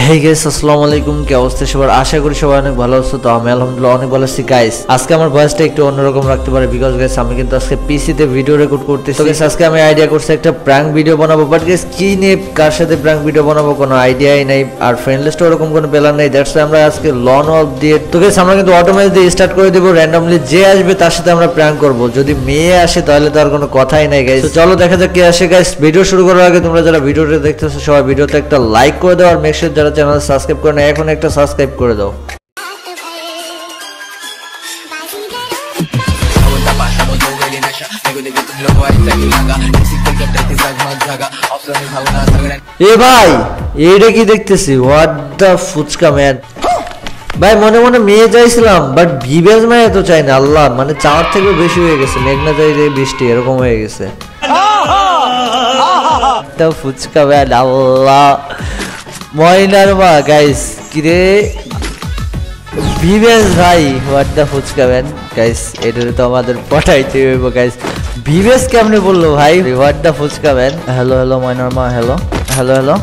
Hey guys, আসসালামু আলাইকুম। কি অবস্থা সবার? আশা করি সবাই অনেক ভালো আছো। তো আমি আলহামদুলিল্লাহ অনেক ভালো আছি। গাইস আজকে আমার ভয়েসটা একটু অন্যরকম রাখতে পারে, বিকজ গাইস আমি কিন্তু আজকে পিসি তে ভিডিও রেকর্ড করতেছি। তো গাইস আজকে আমি আইডিয়া করছি একটা প্র্যাঙ্ক ভিডিও বানাবো, বাট গাইস কি নিয়ে কার সাথে প্র্যাঙ্ক ভিডিও বানাবো কোনো আইডিয়াই নাই, আর ফ্রেন্ড লিস্টে ওরকম কোনো প্ল্যান নাই। দ্যাটস ওয়াই আমরা আজকে লন অফ দিয়ে, তো গাইস আমরা কিন্তু অটোমেটিক দিয়ে স্টার্ট করে দেব। র্যান্ডমলি যে আসবে তার সাথে আমরা প্র্যাঙ্ক করব। যদি মেয়ে আসে তাহলে তো আর কোনো কথাই নাই গাইস। তো চলো দেখা যাক কে আসে। গাইস ভিডিও শুরু করার আগে তোমরা যারা ভিডিওটা দেখতেছো সবাই ভিডিওতে একটা লাইক করে দাও, আর মেক শিওর যারা চ্যানেল সাবস্ক্রাইব করে না এখন একটা সাবস্ক্রাইব করে দাও। এ ভাই এইটা কি দেখতেছি? হোয়াট দা ফুচকা ম্যান ভাই, মনে মনে মেয়ে চাইছিলাম, বাট ভিভেজ মেয়ে তো চাই না। আল্লাহ, মানে চাওয়ার থেকে বেশি হয়ে গেছে। মেঘনা চাই যে বৃষ্টি এরকম হয়ে গেছে। ফুচকা ম্যান, আল্লাহ ময়নার মা। গাইস কিরে ভিভেজ ভাই, what the phuchka man. Guys এটারে তো আমাদের পটাইতে হইব। গাইস ভিভেজ কেমনে বললো ভাই? What the phuchka man. Hello hello ময়নার মা, hello hello hello.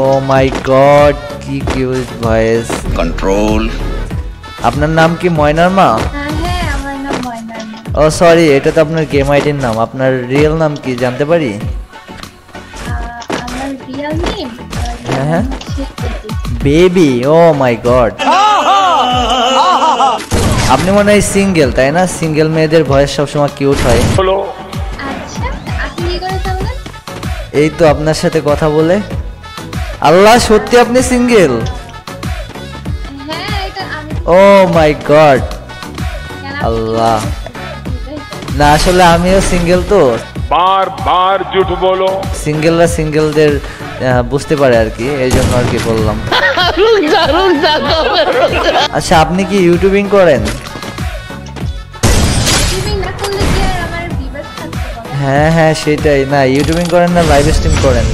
Oh my god, কি কিউট ভয়েস। কন্ট্রোল। আপনার নাম কি ময়নার মা? হ্যাঁ, আমার নাম ময়নার মা। ও সরি, এটা তো আপনার গেম আইডির নাম। আপনার রিয়েল নাম কি জানতে পারি? আমার রিয়েল নেম হ্যাঁ বেবি। ও মাই গড, আপনি মনে হয় সিঙ্গেল তাই না? সিঙ্গেল মেয়েদের ভয়েস সবসময় কিউট হয়। আচ্ছা, আপনি কি করে জানলেন? এই তো আপনার সাথে কথা বলে। আল্লাহ, সত্যি আপনি সিঙ্গেল? হ্যাঁ, এটা আমি। ও মাই গড, কেন আল্লাহ। না আসলে আমিও সিঙ্গেল তো। बार बार झूठ बोलो। সিঙ্গেলরা সিঙ্গেলদের বুঝতে পারে আর কি, এই জন্য আর কি বললাম। আচ্ছা আপনি কি ইউটিউবিং করেন? ইউটিউবিং না করলে কি আর আমার ভিউয়ার্স থাকতে পারে? হ্যাঁ হ্যাঁ সেটাই। না ইউটিউবিং করেন না লাইভ স্ট্রিম করেন?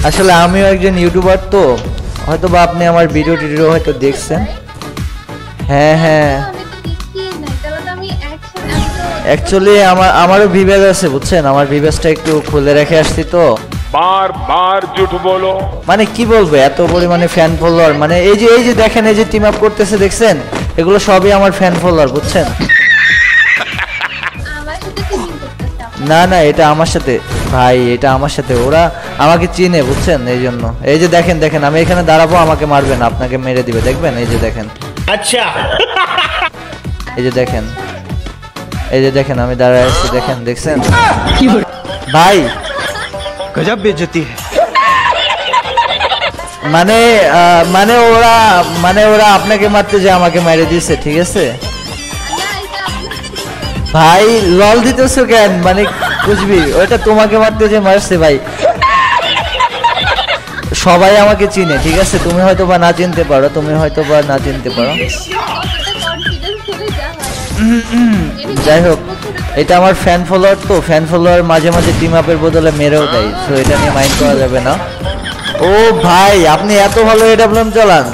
আসলে আমিও একজন ইউটিউবার, তো হয়তো বা আপনি আমার ভিডিও টিডিও হয়তো দেখছেন। হ্যাঁ হ্যাঁ, আমি তো দেখি না, তাহলে তো আমি অ্যাকচুয়ালি আমারও ভিভেজ আছে বুঝছেন। আমার ভিভেজটা একটু খুলে রেখে আসছি তো। बार बार झूठ बोलो। মানে কি বলবো, এত পরিমাণে ফ্যান ফলোয়ার। মানে এই যে দেখেন, এই যে টিম আপ করতেছে দেখছেন, এগুলো সবই আমার ফ্যান ফলোয়ার বুঝছেন। আমার সাথে টিমিং করতেছে আপনি। না না, এটা আমার সাথে ভাই, এটা আমার সাথে। ওরা আমাকে চিনে বুঝছেন, এই জন্য। এই যে দেখেন দেখেন, আমি এখানে দাঁড়াবো, আমাকে মারবেন, আপনাকে মেরে দিবে, দেখবেন। এই যে দেখেন, अच्छा এই যে দেখেন, এই যে দেখেন আমি দাঁড়ায় আছি, দেখেন দেখছেন ভাই। गजब बेइज्जती है। মানে ওরা আপনাকে মারতে যে আমাকে মেরে দিয়েছে, ঠিক আছে না, এটা আপনি। ভাই। লল দিতেছো কেন? মানে বুঝবি, ওটা তোমাকে মারতে যে মারছে ভাই। সবাই আমাকে চিনে, ঠিক আছে। তুমি হয়তো বা না চিনতে পারো, কতটা কনফিডেন্স করে যা হয়। যাই হোক, এটা আমার ফ্যান ফলোয়ার, তো ফ্যান ফলোয়ার মাঝে মাঝে টিম আপের বদলে মেরেও দেয়, তো এটা নিয়ে মাইন্ড করা যাবে না। ও ভাই, আপনি এত ভালো এডাব্লিউএম চালান?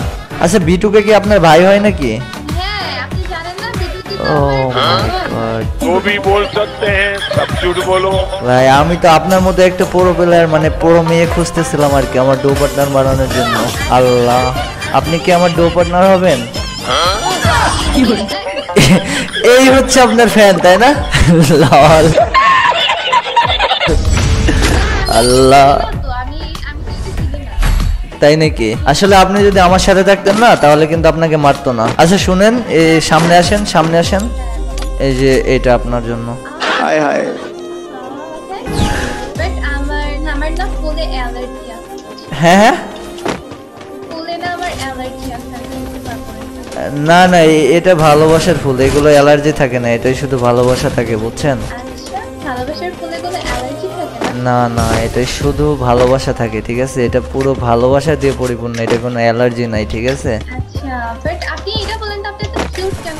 আচ্ছা বিটুকে কি আপনার ভাই হয় নাকি? হ্যাঁ, আপনি জানেন না বিদ্যুৎ ও মাই গড वो भी बोल सकते हैं, सब झूठ बोलो। ভাই, আমি তো আপনার মতো একটা পুরো প্লেয়ার, মানে পুরো মেয়ে খুঁজতেছিলাম আর কি, আমার ডো পার্টনার বানানোর জন্য। আল্লাহ, আপনি কি আমার ডো পার্টনার হবেন? এই হচ্ছে আপনার ফ্যান তাই না? লল। আল্লাহ, তো আমি তো এটা চিনি না। তাই নাকি? আসলে আপনি যদি আমার সাথে থাকতেন না তাহলে কিন্তু আপনাকে মারতো না। আচ্ছা শুনেন, এই সামনে আসেন, সামনে আসেন। এই যে এটা আপনার জন্য। हाय हाय। বাট আমার না ফুলে অ্যালার্জি আছে। হ্যাঁ হ্যাঁ, ফুলে না আমার অ্যালার্জি আছে, আমি নিতে পারবো না। না না, এটা ভালোবাসার ফুল, এগুলো অ্যালার্জি থাকে না, এটাই শুধু ভালোবাসা থাকে বুঝছেন। আচ্ছা, ভালোবাসার ফুলে কোনো অ্যালার্জি থাকে না? না না, এটাই শুধু ভালোবাসা থাকে, ঠিক আছে। এটা পুরো ভালোবাসা দিয়ে পরিপূর্ণ, এটা কোনো অ্যালার্জি নাই, ঠিক আছে। আচ্ছা, বাট আপনি এটা বলেন তো আপনি তো কিউট কেন?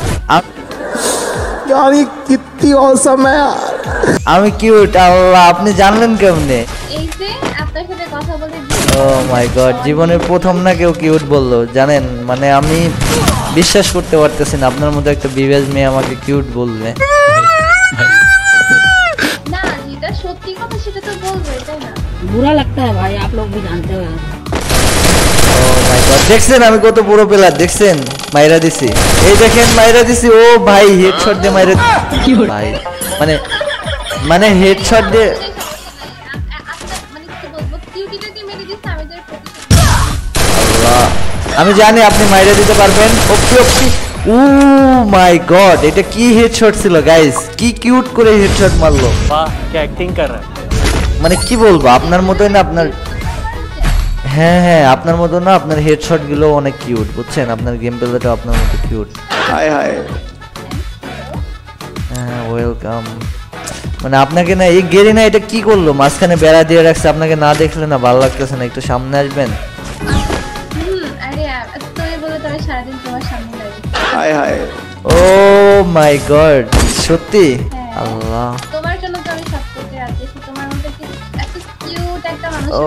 यार ये कितनी औसम है यार। আমি কিউট? আল্লাহ, আপনি জানলেন কেমনে? এই যে আপনার সাথে কথা বলে ও মাই গড, জীবনের প্রথম না কেউ কিউট বললো, জানেন। মানে আমি বিশ্বাস করতে পারতেছি না আপনার মতো একটা বিবেজ মেয়ে আমাকে কিউট বলবে। ना जीता सত্যি কথা সেটা তো বলবো তাই না बुरा लगता है भाई, आप लोग भी जानते हो। দেখছেন আমি কত বড় প্লেয়ার, দেখছেন মাইরা দিছি, এই দেখেন মাইরা দিছি। ও ভাই হেডশট দিয়ে মাইরা ভাই, মানে মানে হেডশট দিয়ে। মানে কি বলবো, কিউটিটাকে মেরে দিচ্ছে, আমি তোর প্রতিশোধ আল্লাহ, আমি জানি আপনি মাইরা দিতে পারবেন। ওকে ওকে, ও মাই গড, এটা কি হেডশট ছিল গাইস, কি কিউট করে হেডশট মারলো। वाह क्या एक्टिंग कर रहा है। মানে কি বলবো, আপনার মতোই না আপনার, হ্যাঁ হ্যাঁ আপনার মতো না, আপনার হেডশট গুলো অনেক কিউট, বুঝছেন, আপনার গেম প্লেটা আপনার মতো কিউট। हाय हाय হ্যাঁ ওয়েলকাম। মানে আপনাকে না এই গেরি না এটা কি করলো, মাঝখানে বেড়া দিয়ে রাখছে, আপনাকে না দেখলে না ভালো লাগতেছে না, একটু সামনে আসবেন। আরে তুমি বলে তো আমি সারাদিন তোমার সামনে দাঁড়িয়ে हाय हाय ও মাই গড, সত্যি? হ্যাঁ। আল্লাহ, তোমার জন্য তো আমি সব করতে রাজি আছি, তোমার মতো কি এত কিউট একটা মানুষ ও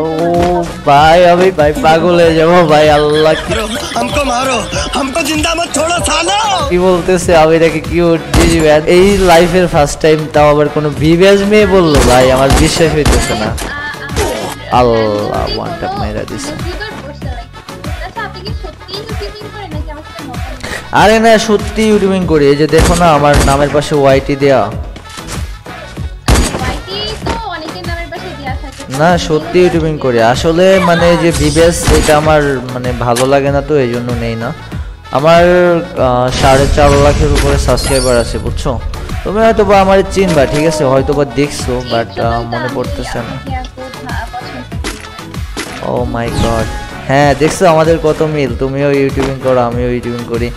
ভাই আমি ভাই পাগল হয়ে যাবো ভাই, আল্লাহ কি हमको मारो हमको जिंदा मत छोड़ो सालो। কি বলতেছে, আমি এটাকে কিউট জিজি ম্যান, এই লাইফের ফার্স্ট টাইম, তাও আবার কোনো ভিভিয়াস মেয়ে বললো, ভাই আমার বিশ্বাস হইতেছে না। আল্লাহ, ওয়ান ট্যাপ মাইরা দিছে। আপনি কি সত্যিই ইউটিউবিং করেন নাকি আমার সাথে মজা নেন? আরে না সত্যি ইউটিউবিং করি, এই যে দেখো না আমার নামের পাশে ওয়াইটি দেয়া, ওয়াইটি তো অনেকের নামের পাশে দেয়া থাকে। না সত্যি ইউটিউবিং করি আসলে, মানে যে ভিভিয়াস এটা আমার মানে ভালো লাগে না, তো এই জন্য নেই না। আমার 4.5 লাখের উপরে সাবস্ক্রাইবার আছে, বুঝছো, তুমি হয়তো বা আমার চিনবা, ঠিক আছে, হয়তো বা দেখছো, বাট মনে পড়তেছে না। ও মাই গড, হ্যাঁ দেখছো আমাদের কত মিল, তুমিও ইউটিউবিং করো আমিও ইউটিউবিং করি,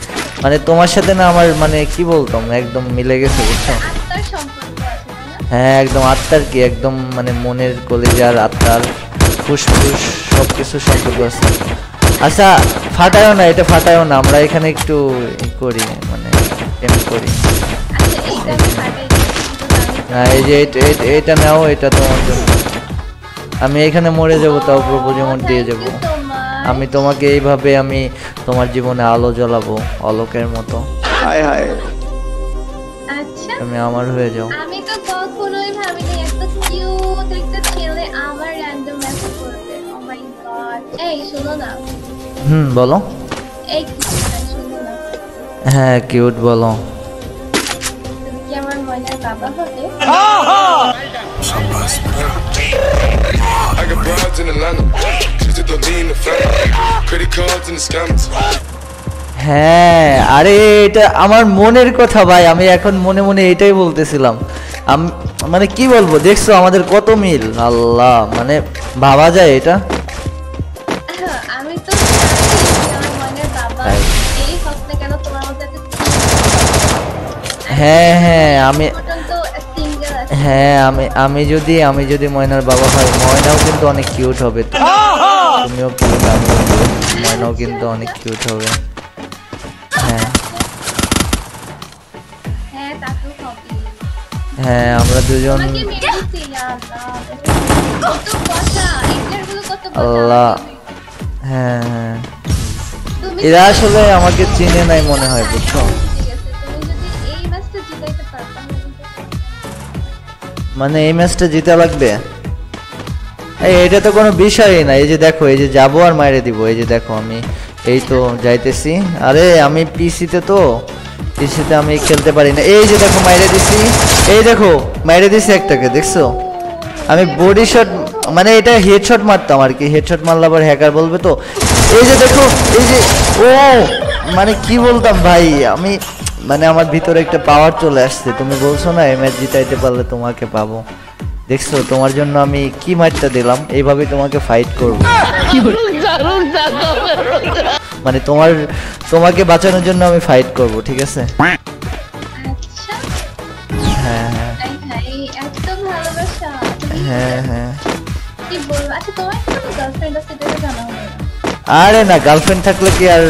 মানে তোমার সাথে না আমার মানে কি বলতাম, একদম মিলে গেছে, বুঝছো। আত্মার সম্পর্ক আছে, তাই না? হ্যাঁ একদম আত্মার কি, একদম মানে মনের কলিজার আত্মার ফুসফুস সব কিছু সম্পর্ক আছে। আচ্ছা ফাটায়ও না, এটা ফাটায়ও না, আমরা এখানে একটু করি, মানে এম করি। আচ্ছা এইটা আমি ফাটাই দিচ্ছি, কিন্তু না এই যে এটা নাও, এটা তোমার জন্য, আমি এখানে মরে যাব, তাও প্রপোজ মন দিয়ে যাব। আমি তোমাকে এইভাবে আমি তোমার জীবনে আলো জ্বালাবো অলোকের মতো, हाय हाय আচ্ছা তুমি আমার হয়ে যাও। আমি তো কখনোই ভাবিনি এত কিউট একটা ছেলে আমার র্যান্ডম মেসেজ করবে। ও মাই গড, এই শোনো না, বলো। এই শোনো না, হ্যাঁ কিউট বলো। তুমি কি আমার ময়নার বাবা হবে? I got broads in Atlanta. Just to lean the family. Credit cards and the scammers. হ্যাঁ আরে এটা আমার মনের কথা ভাই, আমি এখন মনে মনে এটাই বলতেছিলাম। মানে কি বলবো, দেখছো আমাদের কত মিল, আল্লাহ, মানে ভাবা যায় এটা। আমি তো জানি আমার ময়নার বাবা তাই। এই হোক না কেন তোমার মতো এত হ্যাঁ হ্যাঁ আমি পর্যন্ত সিঙ্গেল আছে। হ্যাঁ আমি যদি ময়নার বাবা হয়, ময়নাও কিন্তু অনেক কিউট হবে, তুমিও কিউট, আমিও কিউট, ময়নাও কিন্তু অনেক কিউট হবে। হ্যাঁ হ্যাঁ তা তো হবে। হ্যাঁ আমরা দুজন, তোমাকে মেরে দিচ্ছি, ইয়া আল্লাহ। কত কথা, এগুলো কত কথা। আল্লাহ, হ্যাঁ হ্যাঁ তুমি এরা আসলে আমাকে চিনে নাই মনে হয়, বুঝছো। ঠিক আছে, তুমি যদি এই ম্যাচটা জিতাইতে পারো তাহলে কিন্তু মানে এই ম্যাচটা জিতা লাগবে, এটা তো কোনো বিষয়ই না। এই যে দেখো, এই যে যাবো আর মাইরে দিব, এই যে দেখো আমি এই তো যাইতেছি। আরে আমি পিসিতে আমি খেলতে পারি না, এই যে দেখো মাইরে দিছি, এই দেখো মাইরে দিছি একটাকে, দেখছো। আমি বডি শট, মানে এটা হেডশট মারতাম আর কি, হেডশট মারলে আবার হ্যাকার বলবে তো। এই যে দেখো, এই যে ও মানে কি বলতাম ভাই, আমি মানে আমার ভিতরে একটা পাওয়ার চলে আসছে। তুমি বলছো না এই ম্যাচ জিতাইতে পারলে তোমাকে পাবো, দেখছো তোমার জন্য আমি কি মারটা দিলাম, এইভাবে তোমাকে ফাইট করব। মানে তোমাকে বাঁচানোর জন্য আমি ফাইট করব, ঠিক আছে। আচ্ছা হ্যাঁ হ্যাঁ আই হাই এত ভালোবাসা, তুমি হ্যাঁ হ্যাঁ কি বলবো। আচ্ছা তোমার কি কোনো গার্লফ্রেন্ড আছে এটা জানা হবে না? আরে না, গার্লফ্রেন্ড থাকলে কি আর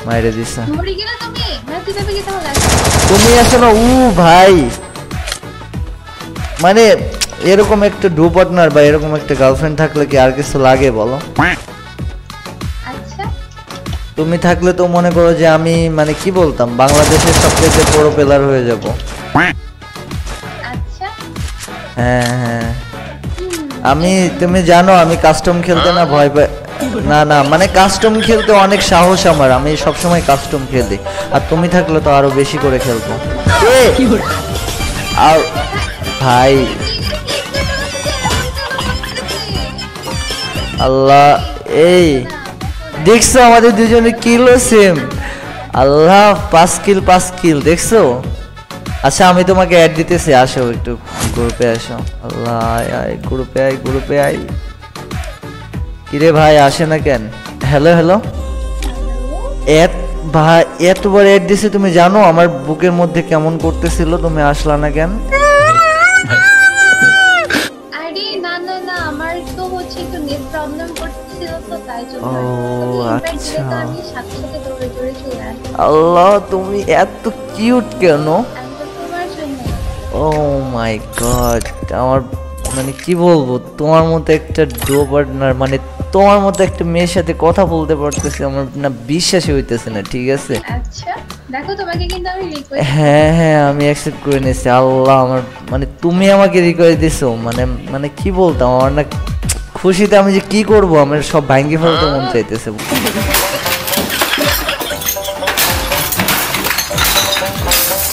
মাইরে দিছে। মরে গেলে তুমি ম্যাচ জিতাবে কি তাহলে? তুমি আসো না, ভাই মানে এরকম একটা ডু পার্টনার বা এরকম একটা গার্লফ্রেন্ড থাকলে কি আর কিছু লাগে বলো। আচ্ছা তুমি থাকলে তো মনে করো যে আমি মানে কি বলতাম, বাংলাদেশের সবচেয়ে বড় প্লেয়ার হয়ে যাব। আচ্ছা হ্যাঁ হ্যাঁ আমি তুমি জানো আমি কাস্টম খেলতে না ভয় পাই না না মানে কাস্টম খেলতে অনেক সাহস আমার, আমি সবসময় কাস্টম খেলি, আর তুমি থাকলে তো আরো বেশি করে খেলবো। আর ভাই আল্লাহ, এই দেখছো আমাদের দুজনের কিলও সেম। আল্লাহ 5 কিল দেখছো। আচ্ছা আমি তোমাকে অ্যাড দিতেছি, আসো একটু গ্রুপে আসো। আল্লাহ গ্রুপে আই। কিরে ভাই আসে না কেন? হ্যালো ভাই এতবার অ্যাড দিছি, তুমি জানো আমার বুকের মধ্যে কেমন করতেছিল, তুমি আসলা না কেন? আরে না আমার তো হচ্ছে একটু নেট প্রবলেম করতেছিল তো তাই জন্য। ও আচ্ছা। আমি সাথে দৌড়ে চলে আসি। আল্লাহ তুমি এত কিউট কেন? তোমার জন্য। ও মাই গড, আমার মানে কি বলবো, তোমার মতো একটা ডো পার্টনার, মানে তোমার মতো একটা মেয়ের সাথে কথা বলতে পারতেছি, আমার না বিশ্বাসই হইতেছে না। ঠিক আছে আচ্ছা দেখো তোমাকে কিন্তু আমি রিকোয়েস্ট। হ্যাঁ আমি অ্যাকসেপ্ট করে নিয়েছি। আল্লাহ আমার মানে তুমি আমাকে রিকোয়েস্ট দিছো, মানে কি বলতাম, আমার না খুশিতে আমি যে কি করব, আমার সব ভাঙ্গি ফেলতে মন চাইতেছে।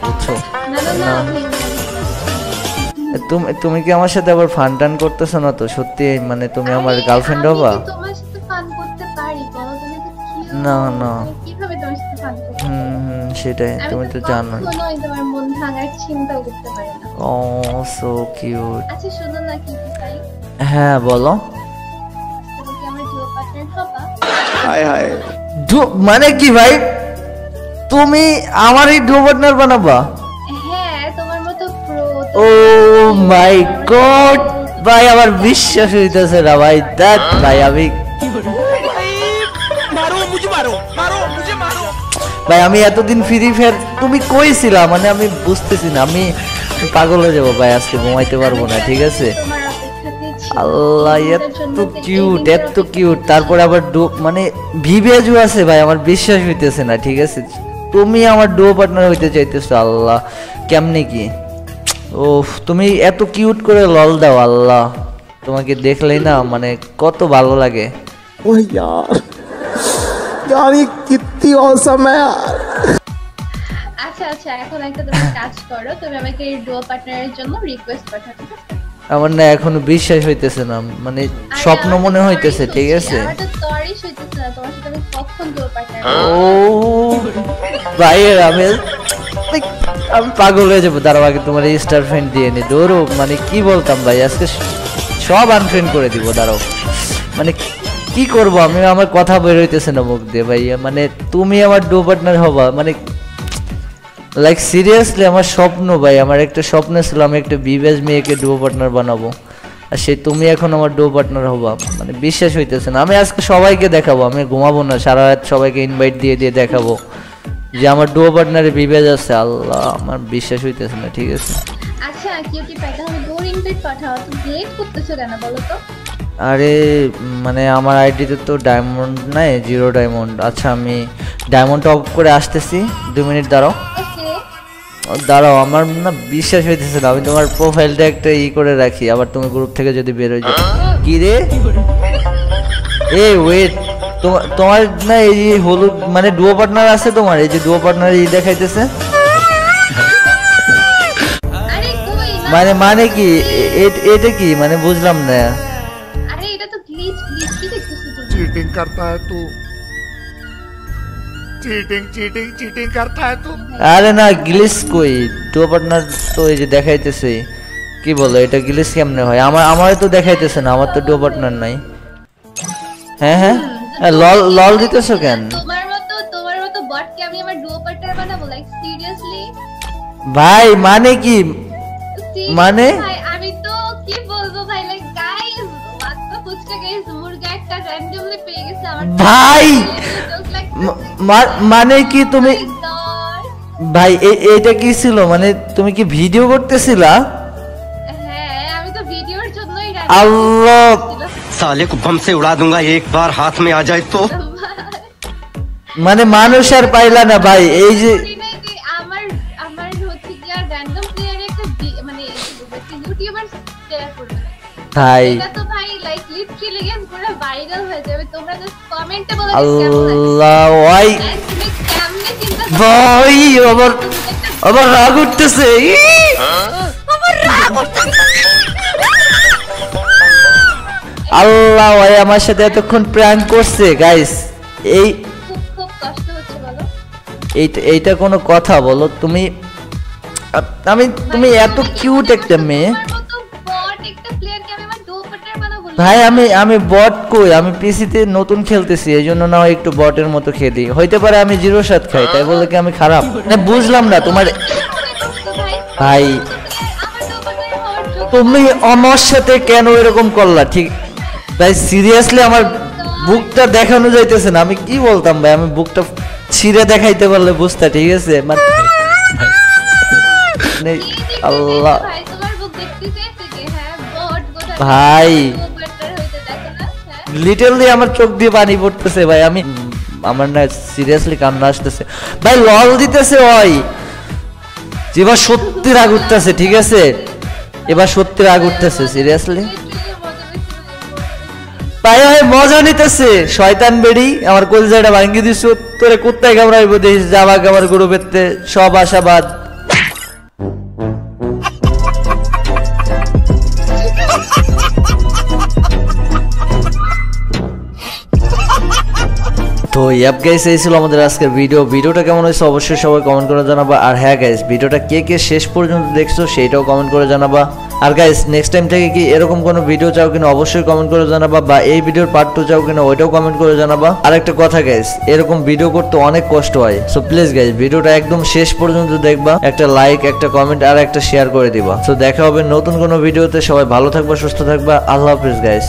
বুঝছো? না তুমি কি আমার সাথে আবার ফান টান করতেছো না তো? সত্যি মানে তুমি আমার গার্লফ্রেন্ড হবা? তোমার সাথে ফান করতে পারি, বলো তুমি তো কি? না কিভাবে তোমার সাথে ফান করতে? সেটাই তুমি তো জানো। আমি তোমার মন ভাঙার চিন্তাও করতে পারি না। ও সো কিউট। আচ্ছা শোনো না কি চাই? হ্যাঁ বলো। তুমি কি আমার ডিও পার্টনার হবা? हाय हाय মানে কি ভাই, তুমি আমার এই ডো পার্টনার বানাবা? হ্যাঁ তোমার মতো প্রো। ও মাই গড ভাই, আমার বিশ্বাস হইতেছে না ভাই। দ্যাট ভাই আমি ভাই আমি এতদিন ফ্রি ফায়ার তুমি কইছিলা, মানে আমি বুঝতেছি না, আমি পাগল হয়ে যাবো ভাই, আজকে ঘুমাইতে পারবো না। ঠিক আছে তোমার অপেক্ষাতেই ছিল। আল্লাহ এত কিউট, তারপরে আবার ডো মানে ভিভেজও আছে ভাই, আমার বিশ্বাস হইতেছে না। ঠিক আছে তুমি আমার ডো পার্টনার হইতে চাইতেছো, আল্লাহ কেমনে কি? ও তুমি এত কিউট করে লল দাও, আল্লাহ তোমাকে দেখলেই না মানে কত ভালো লাগে। ओह यार ये कितनी औसम है यार। আচ্ছা এখন একটা তুমি কাজ করো, তুমি আমাকে এই ডুও পার্টনারের জন্য রিকোয়েস্ট পাঠাও, ঠিক আছে? আমার না এখনো বিশ্বাস হইতেছে না, মানে স্বপ্ন মনে হইতেছে। ঠিক আছে আমার তো তরিস হইতেছে না, তোমার সাথে আমি কখন ডুও পার্টনার। ও ভাই আমি পাগল হয়ে যাবো। দাঁড়াও আগে তোমার এই স্টার ফ্রেন্ড দিয়ে নি। দৌড়ো মানে কি বলতাম ভাই, আজকে সব আনফ্রেন্ড করে দিব। দাঁড়াও মানে কি করব আমি, আমার কথা বের হইতেছে না মুখ দিয়ে ভাই। মানে তুমি আমার ডো পার্টনার হবা মানে লাইক সিরিয়াসলি আমার স্বপ্ন ভাই, আমার একটা স্বপ্ন ছিল আমি একটা বিবেজ মেয়েকে ডো পার্টনার বানাবো, আর সেই তুমি এখন আমার ডো পার্টনার হবা, মানে বিশ্বাস হইতেছে না। আমি আজকে সবাইকে দেখাবো, আমি ঘুমাবো না সারা রাত, সবাইকে ইনভাইট দিয়ে দেখাবো যে আমার ডো পার্টনারে বিবেজ আছে। আল্লাহ আমার বিশ্বাস হইতেছে না। ঠিক আছে আচ্ছা কিউটি পাইটা আমি ডোর ইনভাইট পাঠাও, তুমি লেট করতেছো কেন বলো তো? আরে মানে আমার আইডিতে তো ডায়মন্ড নাই, 0 ডায়মন্ড। আচ্ছা আমি ডায়মন্ড অফ করে আসতেছি, 2 মিনিট দাঁড়াও। দাঁড়াও আমার না বিশ্বাস হইতেছে না, আমি তোমার প্রোফাইলটা একটা করে রাখি, আবার তুমি গ্রুপ থেকে যদি বের হয়ে যাও। কি রে এই ওয়েট, তোমার না এই হলুদ মানে ডুও পার্টনার আছে তোমার, এই যে ডুও পার্টনার দেখাইতেছে, মানে কি এটা কি মানে বুঝলাম না। আরে এটা তো গ্লিচ কি দেখতেছিস তুমি? चीटिंग करता है तू चीटिंग करता है तू। আরে না গ্লিচ কই, ডুও পার্টনার তো এই যে দেখাইতেছে। কি বলো এটা গ্লিচ কেমনে হয়? আমার তো দেখাইতেছে না, আমার তো ডুও পার্টনার নাই। হ্যাঁ লল দিতেছো কেন? তোমার মতো বটকে আমি আমার ডুও পার্টনার বানাবো? লাইক সিরিয়াসলি ভাই মানে কি মানে? ভাই আমি তো কি বলবো ভাই, লাইক গাইস মাত্র ফুচকা গাইস মুরগা একটা র্যান্ডমলি পেয়ে গেছে আমার ভাই। মানে কি তুমি ভাই এটা কি ছিল, মানে তুমি কি ভিডিও করতেছিলা? হ্যাঁ আমি তো ভিডিওর জন্যই আল্লাহ साले को बम से उड़ा दूंगा एक बार हाथ में आ जाए तो। মানে মানুষ আর পাইলা না ভাই, এই যে আমার হচ্ছে কি আর র্যান্ডম প্লেয়ারে একটা মানে ইউটিউবার শেয়ার করবে ভাই এটা তো লিটারালি গেম পুরো ভাইরাল হয়ে যাবে। তোমরা জাস্ট কমেন্টে বলো কেমন লাগে। আল্লাহ ভাই তুমি কেমনে চিন্তা ভাই আবার রাগ উঠতেছে আল্লাহ ভাই আমার সাথে এতক্ষণ প্র্যাঙ্ক করছে গাইস। এই খুব কষ্ট হচ্ছে বলো। এইটা কোনো কথা বলো তুমি? তুমি এত কিউট একটা মেয়ে ভাই। আমি বট কই? আমি পিসিতে নতুন খেলতেছি, এই জন্য না একটু বটের মতো খেলি। হইতে পারে আমি 0-7 খাই, তাই বলে কি আমি খারাপ? বুঝলাম না তোমার ভাই, তুমি আমার সাথে কেন এরকম করলা? ঠিক ভাই সিরিয়াসলি আমার বুকটা দেখানো যাইতেছে না। আমি কি বলতাম ভাই, আমি বুকটা ছিঁড়ে দেখাইতে পারলে বুঝতা, ঠিক আছে? আল্লাহ ভাই লিটারলি আমার চোখ দিয়ে পানি পড়তেছে ভাই। আমার না সিরিয়াসলি কান্না আসতেছে ভাই। লল দিতেছে ওই এবার সত্যি রাগ উঠতেছে, ঠিক আছে? এবার সত্যি রাগ উঠতেছে সিরিয়াসলি ভাই। মজা নিতেছে শয়তান বেড়ি। আমার কলজাটা ভাঙ্গি দিছ, তোরে কোথায় কামড়াইবো দেখিস। যাবা আমার গরু পেতে সব আশাবাদ। তো ইয়াপ গাইস, এই ছিল আমাদের আজকের ভিডিওটা কেমন হয়েছে অবশ্যই সবাই কমেন্ট করে জানাবা। আর হ্যাঁ গাইস, ভিডিওটা কে শেষ পর্যন্ত দেখছো সেইটাও কমেন্ট করে জানাবা। আর গাইস নেক্সট টাইম থেকে কি এরকম কোনো ভিডিও চাও কিনা অবশ্যই কমেন্ট করে জানাবা, বা এই ভিডিওর পার্ট 2 চাও কিনা ওইটাও কমেন্ট করে জানাবা। আর একটা কথা গাইস, এরকম ভিডিও করতে অনেক কষ্ট হয়, সো প্লিজ গাইস ভিডিওটা একদম শেষ পর্যন্ত দেখবা, একটা লাইক, একটা কমেন্ট আর একটা শেয়ার করে দিবা। সো দেখা হবে নতুন কোনো ভিডিওতে। সবাই ভালো থাকবা, সুস্থ থাকবা। আল্লাহ হাফেজ গাইস।